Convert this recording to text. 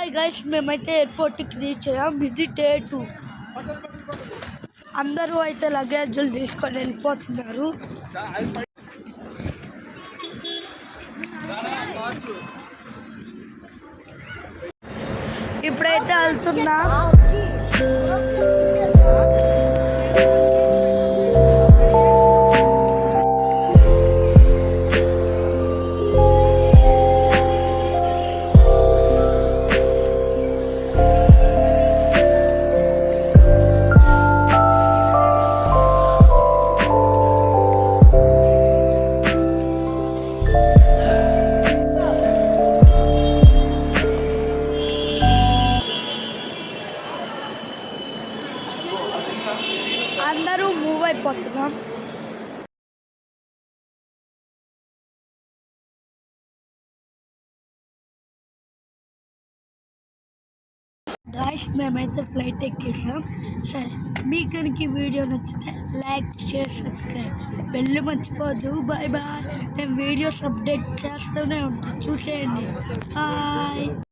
Hi guys, మేమైతే ఎయిర్పోర్ట్కి reach అయ్యాం. ఇది డే 2. అందరూ అయితే లగేజ్లు తీసుకొని వెళ్ళిపోతున్నారు. ఇప్పుడైతే వెళ్తున్నా. అందరూ మూవ్ అయిపోతున్నాం. గాయ్స్, మేమైతే ఫ్లైట్ ఎక్కేసాం. సరే, మీకు కనుక ఈ వీడియో నచ్చితే లైక్, షేర్, సబ్స్క్రైబ్, బెల్ మర్చిపోద్దు. Bye bye. నేను వీడియోస్ అప్డేట్ చేస్తూనే ఉంటాను, చూసేయండి. బాయ్.